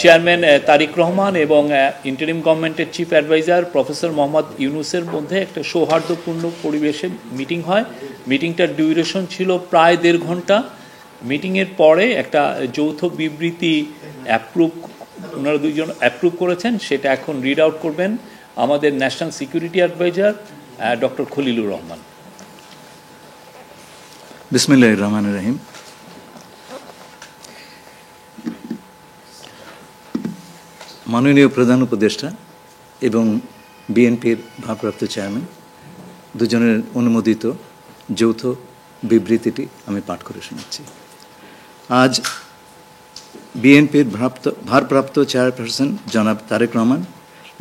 Chairman তারিক রহমান এবং interim গভর্নমেন্টের chief adviser professor Mohammad ইউনুসের মধ্যে একটা সৌহার্দ্যপূর্ণ পরিবেশে মিটিং হয়। মিটিংটার ডিউরেশন ছিল প্রায় 1.5 ঘন্টা। মিটিংয়ের পরে একটা যৌথ বিবৃতি ওনারা দুইজন অ্যাপ্রুভ করেছেন, সেটা এখন রিড আউট করবেন আমাদের national security adviser doctor Khalilur Rahman. বিসমিল্লাহির রহমানির রহিম। মাননীয় প্রধান উপদেষ্টা এবং বিএনপির ভারপ্রাপ্ত চেয়ারম্যান দুজনের অনুমোদিত যৌথ বিবৃতিটি আমি পাঠ করে শোনাচ্ছি। আজ বিএনপির ভারপ্রাপ্ত চেয়ারপারসন জনাব তারেক রহমান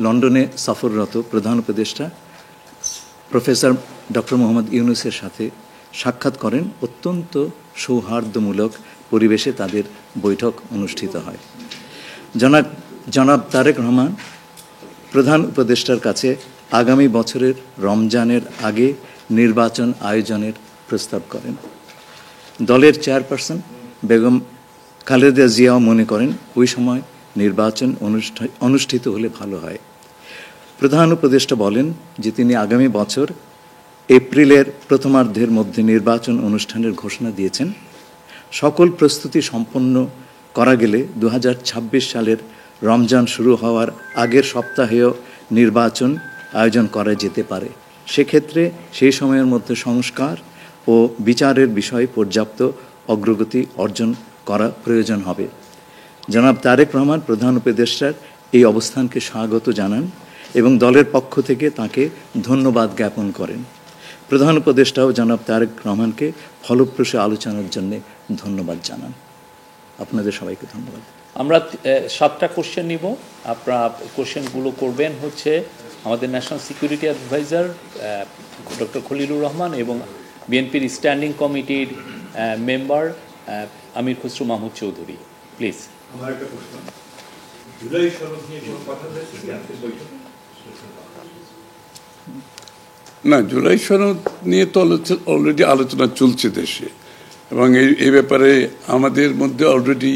লন্ডনে সফররত প্রধান উপদেষ্টা প্রফেসর ডক্টর মোহাম্মদ ইউনুসের সাথে সাক্ষাৎ করেন। অত্যন্ত সৌহার্দ্যমূলক পরিবেশে তাদের বৈঠক অনুষ্ঠিত হয়। জনাব তারেক রহমান প্রধান উপদেষ্টার কাছে আগামী বছরের রমজানের আগে নির্বাচন আয়োজনের প্রস্তাব করেন। দলের চেয়ারপারসন বেগম খালেদা জিয়াও মনে করেন ওই সময় নির্বাচন অনুষ্ঠিত হলে ভালো হয়। প্রধান উপদেষ্টা বলেন যে তিনি আগামী বছর এপ্রিলের প্রথমার্ধের মধ্যে নির্বাচন অনুষ্ঠানের ঘোষণা দিয়েছেন। সকল প্রস্তুতি সম্পন্ন করা গেলে 2026 সালের রমজান শুরু হওয়ার আগের সপ্তাহেও নির্বাচন আয়োজন করা যেতে পারে। সেক্ষেত্রে সেই সময়ের মধ্যে সংস্কার ও বিচারের বিষয়ে পর্যাপ্ত অগ্রগতি অর্জন করা প্রয়োজন হবে। জনাব তারেক রহমান প্রধান উপদেষ্টার এই অবস্থানকে স্বাগত জানান এবং দলের পক্ষ থেকে তাকে ধন্যবাদ জ্ঞাপন করেন। প্রধান উপদেষ্টাও জনাব তারেক রহমানকে ফলপ্রসূ আলোচনার জন্য ধন্যবাদ জানান। আপনাদের সবাইকে ধন্যবাদ। আমরা 7টা কোশ্চেন নিব। আপনারা কোশ্চেনগুলো করবেন হচ্ছে আমাদের national security adviser doctor Khalilur Rahman এবং বিএনপির স্ট্যান্ডিং কমিটির মেম্বার আমির খসরু মাহমুদ চৌধুরী। প্লিজ। আমার একটা প্রশ্ন, জুলাই সনদ নিয়ে কোনো কথা হয়েছে কি আজকের বৈঠকে? না, জুলাই সনদ নিয়ে তো অলরেডি আলোচনা চলছে দেশে, এবং এই ব্যাপারে আমাদের মধ্যে অলরেডি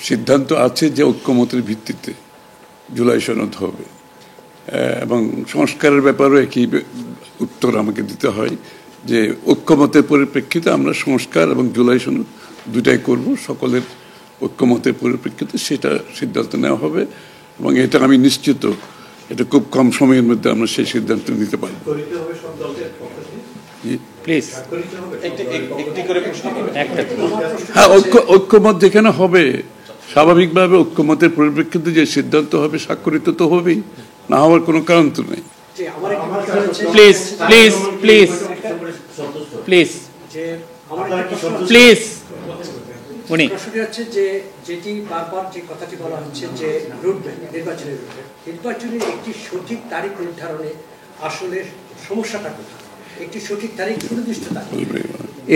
সিদ্ধান্ত আছে যে ঐক্যমতের ভিত্তিতে জুলাই সনদ হবে, এবং সংস্কারের ব্যাপারেও একই উত্তর আমাকে দিতে হয় যে ঐক্যমতের পরিপ্রেক্ষিতে আমরা সংস্কার এবং জুলাই সনদ দুটাই করব। সকলের ঐক্যমতের পরিপ্রেক্ষিতে সেটা সিদ্ধান্ত নেওয়া হবে, এবং এটা আমি নিশ্চিত এটা খুব কম সময়ের মধ্যে আমরা সেই সিদ্ধান্ত নিতে পারব। হ্যাঁ, ঐক্যমত যেখানে হবে স্বাভাবিকভাবে ঐক্যমতের পরিপ্রেক্ষিতে যে সিদ্ধান্ত হবে স্বাক্ষরিত তো হবেই, না হওয়ার কোনো কারণ তো নেই। Please please please please please. উনি প্রশ্নটি হচ্ছে যে যেটি বারবার যে কথাটি বলা হচ্ছে যে রুটম্যাপ, নির্বাচনের রুটম্যাপ, নির্বাচনের একটি সঠিক তারিখ নির্ধারণে আসলে সমস্যাটা কোথায়? একটি সঠিক তারিখ, সুনির্দিষ্ট তারিখ।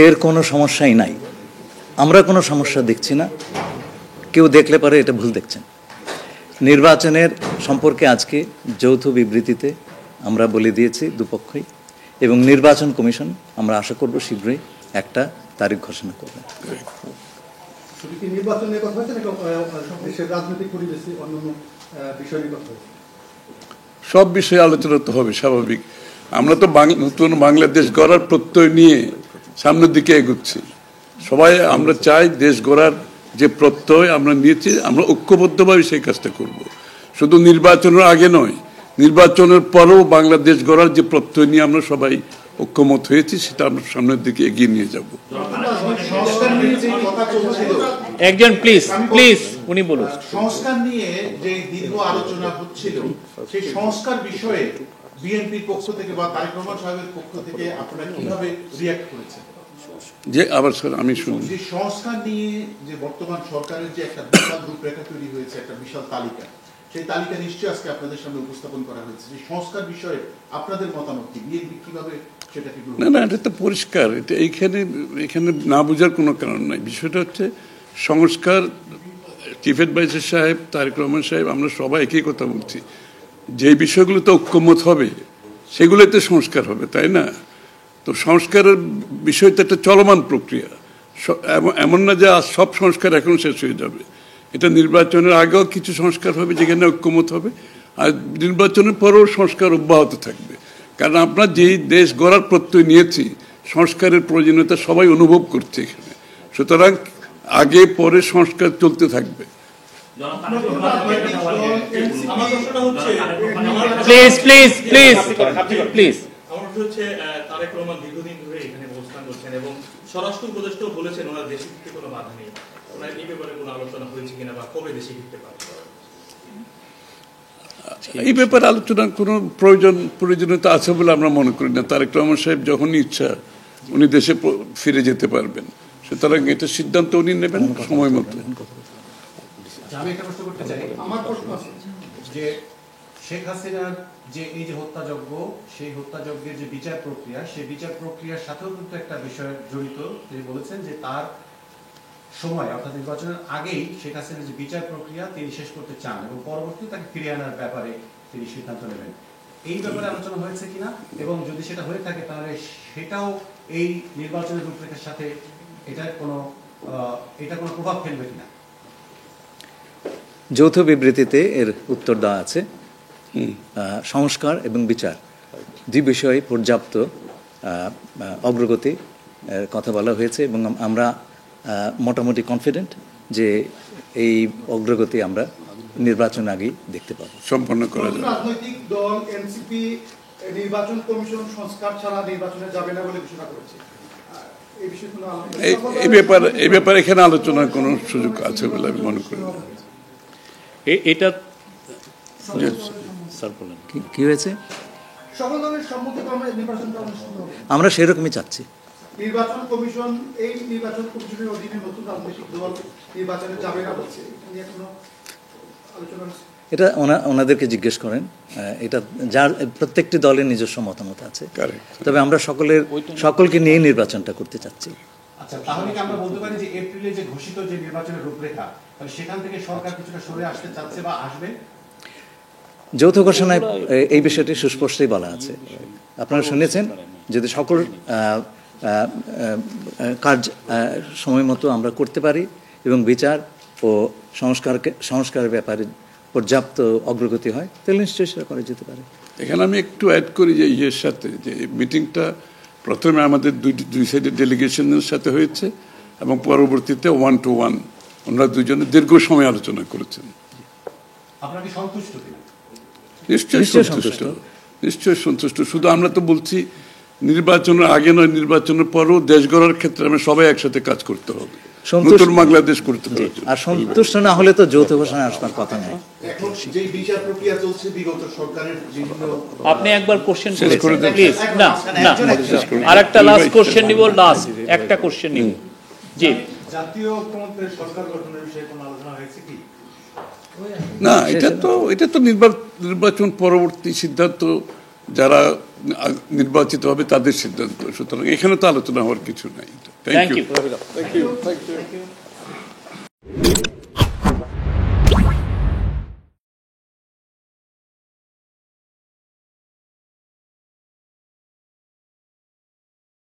এর কোনো সমস্যাই নাই, আমরা কোনো সমস্যা দেখছি না। কেউ দেখলে পারে এটা ভুল দেখছেন। নির্বাচনের সম্পর্কে আজকে যৌথ বিবৃতিতে আমরা বলে দিয়েছি দুপক্ষই, এবং নির্বাচন কমিশন আমরা আশা করব শীঘ্রই একটা তারিখ ঘোষণা করবে। সব বিষয়ে আলোচনা তো হবে, স্বাভাবিক। আমরা তো নতুন বাংলাদেশ গড়ার প্রত্যয় নিয়ে সামনের দিকে এগোচ্ছি। সবাই আমরা চাই দেশ গড়ার যে প্রত্যয় আমরা নিয়েছি, আমরা ঐক্যবদ্ধভাবে সেই কাজটা করব। শুধু নির্বাচনের আগে নয়, নির্বাচনের পরেও বাংলাদেশ গড়ার যে প্রত্যয় নিয়ে আমরা সবাই ঐক্যমত হয়েছি, সেটা আমরা সামনের দিকে এগিয়ে নিয়ে যাব। একজন প্লিজ প্লিজ উনি বলুন। সংস্কার নিয়ে যে দীর্ঘ আলোচনা হচ্ছিল, সেই সংস্কার বিষয়ে বিএনপির পক্ষ থেকে বা তারেক রহমান সাহেবের পক্ষ থেকে আপনারা কিভাবে রিঅ্যাক্ট করেছেন? যে আবার স্যার আমি শুনি, যে সংস্কার নিয়ে যে বর্তমান সরকারের যে একটা বিশাল রূপরেখা তৈরি হয়েছে, একটা বিশাল তালিকা, সেই তালিকা নিশ্চয়ই আজকে আপনাদের সামনে উপস্থাপন করা হয়েছে। যে সংস্কার বিষয়ে আপনাদের মতামত কি? বিএনপি কিভাবে সেটাকে? না, এটা তো পরিষ্কার। এটা এখানে না বোঝার কোনো কারণ নাই। বিষয়টা হচ্ছে সংস্কার। চিফ অ্যাডভাইজার সাহেব, তারেক রহমান সাহেব, আমরা সবাই একই কথা বলছি। যে বিষয়গুলোতে ঐক্যমত হবে সেগুলোতে সংস্কার হবে, তাই না? তো সংস্কারের বিষয়টা একটা চলমান প্রক্রিয়া। এমন না যে আজ সব সংস্কার এখন শেষ হয়ে যাবে। এটা নির্বাচনের আগেও কিছু সংস্কার হবে যেখানে ঐক্যমত হবে, আর নির্বাচনের পরেও সংস্কার অব্যাহত থাকবে। কারণ আমরা যেই দেশ গড়ার প্রত্যয় নিয়েছি, সংস্কারের প্রয়োজনীয়তা সবাই অনুভব করছে এখানে। সুতরাং আগে পরে সংস্কার চলতে থাকবে। Please please please please. আমার হচ্ছে তারেক রহমান দীর্ঘদিন ধরে এখানে অবস্থান করছেন এবং স্বরাষ্ট্র উপদেষ্টাও বলেছেন ওনার দেশে ফিরতে কোনো বাধা নেই। ওনার এই ব্যাপারে কোনো আলোচনা হয়েছে কিনা বা কবে দেশে ফিরতে পারে? এই ব্যাপারে আলোচনার কোনো প্রয়োজনীয়তা আছে বলে আমরা মনে করি না। তারেক রহমান সাহেব যখনই ইচ্ছা উনি দেশে ফিরে যেতে পারবেন, সুতরাং এটা সিদ্ধান্ত উনি নেবেন সময় মতো। আমি একটা প্রশ্ন করতে চাই। আমার প্রশ্ন আছে যে শেখ হাসিনার যে এই যে হত্যাযজ্ঞ, সেই হত্যাযজ্ঞের যে বিচার প্রক্রিয়া, সেই বিচার প্রক্রিয়ার সাথেও কিন্তু একটা বিষয় জড়িত। তিনি বলেছেন যে তার সময় অর্থাৎ নির্বাচনের আগেই শেখ হাসিনার যে বিচার প্রক্রিয়া তিনি শেষ করতে চান এবং পরবর্তীতে তাকে ফিরিয়ে আনার ব্যাপারে তিনি সিদ্ধান্ত নেবেন। এই ব্যাপারে আলোচনা হয়েছে কিনা, এবং যদি সেটা হয়ে থাকে তাহলে সেটাও এই নির্বাচনের রূপরেখার সাথে এটা কোনো প্রভাব ফেলবে কিনা? যৌথ বিবৃতিতে এর উত্তর দেওয়া আছে। সংস্কার এবং বিচার দুই বিষয়ে পর্যাপ্ত অগ্রগতি কথা বলা হয়েছে এবং আমরা মোটামুটি কনফিডেন্ট যে এই অগ্রগতি আমরা নির্বাচন আগেই দেখতে পাবো। সম্পন্ন করা যাবে। রাজনৈতিক দল এনসিপি নির্বাচন কমিশন সংস্কার ছাড়া নির্বাচনে যাবে না বলে ঘোষণা করেছে। এই ব্যাপারে এখানে আলোচনার কোনো সুযোগ আছে বলে আমি মনে করি না। এটা স্যার বলেন কি হয়েছে? সকল দলের সম্মতিক্রমে নির্বাচনটা অনুষ্ঠিত হবে। আমরা সেরকমই চাচ্ছি। নির্বাচন কমিশন এই নির্বাচন কমিশনের অধীনে নতুন রাজনৈতিক দল নির্বাচনে যাবে না বলছে, নিয়ে কোনো আলোচনা হচ্ছে? এটা ওনাদেরকে জিজ্ঞেস করেন। এটা যার প্রত্যেকটি দলের নিজস্ব মতামত আছে, তবে আমরা সকলকে নিয়ে নির্বাচনটা করতে চাচ্ছি। আচ্ছা, তাহলে কি আমরা বলতে পারি যে এপ্রিলে যে ঘোষিত যে নির্বাচনের রূপরেখা, তাহলে সেখান থেকে সরকার কিছুটা সরে আসতে চাচ্ছে বা আসবে? যৌথ ঘোষণায় এই বিষয়টি সুস্পষ্টই বলা আছে। আপনারা শুনেছেন, যদি সকল কাজ সময় মতো আমরা করতে পারি এবং বিচার ও সংস্কারের ব্যাপারে পর্যাপ্ত অগ্রগতি হয়, তাহলে নিশ্চয়ই সেটা করা যেতে পারে। এখানে আমি একটু অ্যাড করি যে ইয়ের সাথে, যে মিটিংটা প্রথমে আমাদের দুই সাইডের ডেলিগেশনের সাথে হয়েছে এবং পরবর্তীতে 1-to-1 ওনারা দুজনে দীর্ঘ সময় আলোচনা করেছেন। আপনারা কি সন্তুষ্ট কিনা? নিশ্চয়ই সন্তুষ্ট। শুধু আমরা তো বলছি নির্বাচনের আগে নয়, নির্বাচনের পরও দেশ গড়ার ক্ষেত্রে আমরা সবাই একসাথে কাজ করতে হবে, নতুন বাংলাদেশ করতে হবে। আর সন্তুষ্ট না হলে তো যৌথ ঘোষণা আসবার কথা নয়। এখন যে বিচার প্রক্রিয়া চলছে বিগত সরকারের বিভিন্ন, আপনি একবার কোশ্চেন করেছেন প্লিজ। না আরেকটা লাস্ট কোশ্চেন নিব, লাস্ট একটা কোশ্চেন নিব। জি, জাতীয় ঐক্যমত্যের সরকার গঠনের বিষয়ে কোনো আলোচনা হয়েছে কি? না, এটা তো নির্বাচন পরবর্তী সিদ্ধান্ত, যারা নির্বাচিত হবে তাদের সিদ্ধান্ত। সুতরাং এখানে তো আলোচনা হওয়ার কিছু নাই। Thank you.